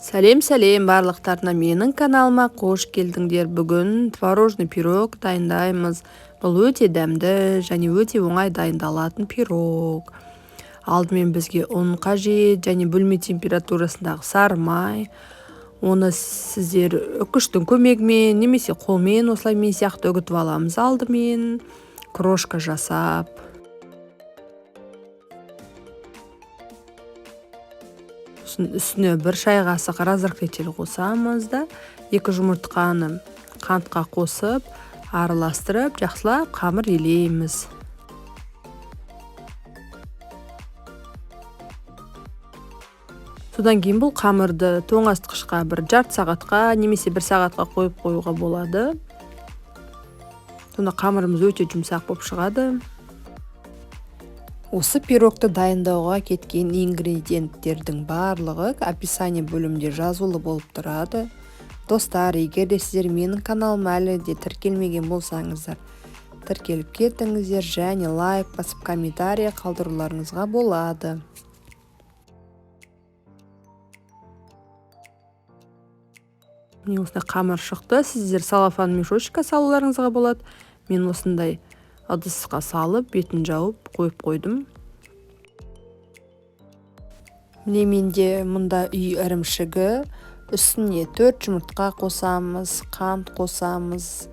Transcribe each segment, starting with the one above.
Сәлем барлықтарына, менің каналыма қош келдіңдер. Бүгін творожный пирог дайындаймыз. Бұл өте дәмді және өте оңай дайындалатын пирог. Алдымен бізге ұн қажет және бөлме температурасындағы сары май. Оны сіздер үкіштің көмегімен немесе қолмен осылай мен сияқты үгітіп аламыз. Алдымен крошка жасап. Үстіне бір шай қасық разрыхлитель қосамыз да, 2 жұмыртқаны қантқа қосып, араластырып, жақсылап қамыр елейміз. Содан кейін бұл қамырды тоңазытқышқа бір жарты сағатқа немесе 1 сағатқа қойып қоюға болады. Сонда қамырымыз өте жұмсақ болып шығады. Осы пирогты дайындауға кеткен ингредиенттердің барлығы описание бөлімінде жазулы болып тұрады. Достар, егер де сіздер менің каналыма әлі де тіркелмеген болсаңыздар, тіркеліп кетіңіздер және лайк басып комментарий қалдыруларыңызға болады. Міне осындай қамыр шықты. Сіздер салафан мешочка салуларыңызға болады. Мен осындай ыдысқа салып, бетін жауып қойып қойдым. Міне менде мұнда үй ірімшігі, үстіне 4 жұмыртқа қосамыз, қант қосамыз,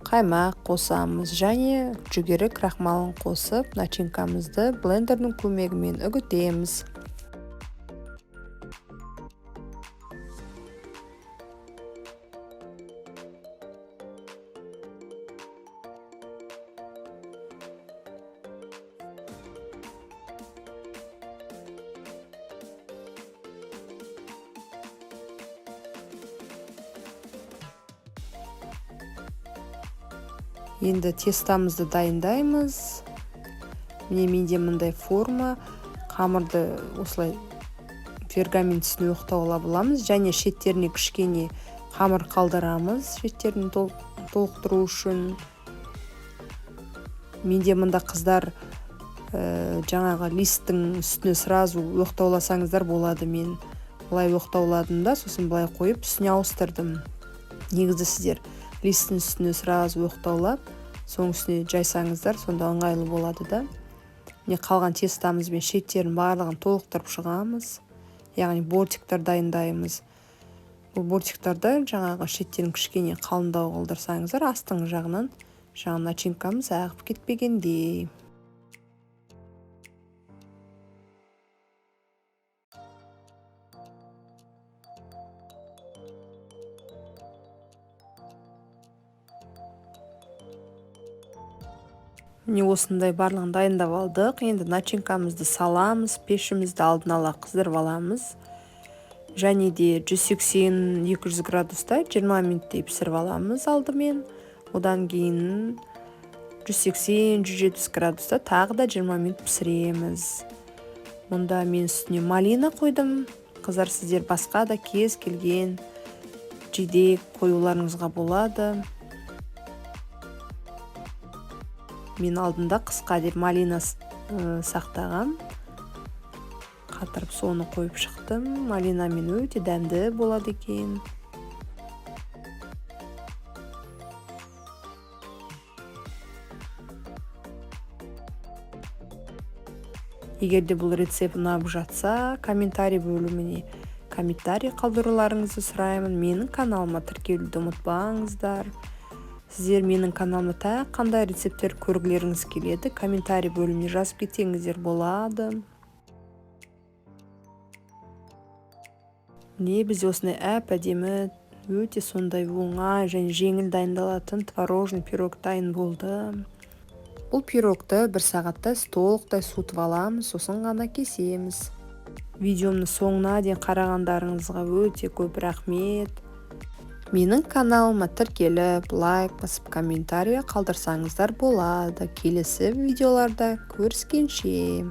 қаймақ қосамыз және жүгері крахмалын қосып, начинкамызды блендердің көмегімен үгітеміз. Енді тестамызды дайындаймыз. Міне менде мындай форма, қамырды осылай пергамент үстіне оқтауға боламыз және шеттеріне кішкене қамыр қалдырамыз, шеттерін толықтыру үшін. Менде мында қыздар жаңағы листтің үстіне сразу оқтауласаңыздар болады. Мен былай оқтауладым да, сосын былай қойып үстіне ауыстырдым. Негізі сіздер листтің үстіне сразу оқтаулап, соң үстіне жайсаңыздар, сонда ыңғайлы болады да. Не қалған тестамыз бен шеттерін барлығын толықтырып шығамыз. Яғни бортиктар дайындаймыз. Бұл бортиктарда жаңағы шеттерін кішкене қалыңдау қылдырсаңыздар, астың жағынан жаңа начинкамыз ағып кетпегендей. Міне осындай барлығын дайындап алдық. Енді начинкамызды саламыз, пешімізді алдын ала қыздырып аламыз. Және де 180-200 градуста 20 минуттай пісіріп аламыз алдымен. Одан кейін 180-170 градуста тағы да 20 минут пісіреміз. Мұнда мен үстіне малина қойдым. Қыздар, сіздер басқа да кез келген жидек қоюларыңызға болады. Мен алдында қысқа деп малина сақтағам. Қатырып соны қойып шықтым. Малина мен өте дәмді болады екен. Егерде бұл рецепт ұнап жатса, комментарий бөліміне комментарий қалдыруларыңызды сұраймын. Менің каналыма тіркелуді ұмытпаңыздар. Сіздер менің каналыма тағы қандай рецепттер көргілеріңіз келеді, комментарий бөліміне жазып кетсеңіздер болады. Не біз осындай әп-әдемі, өте сондай оңай және жеңіл дайындалатын творожный пирог дайын болды. Бұл пирогты 1 сағатта толықтай суытып аламыз, сосын ғана кесеміз. Видеомны соңына дейін қарағандарыңызға өте көп рахмет. Менің каналыма тіркеліп, лайк басып комментарий қалдырсаңыздар болады. Келесі видеоларда көріскенше.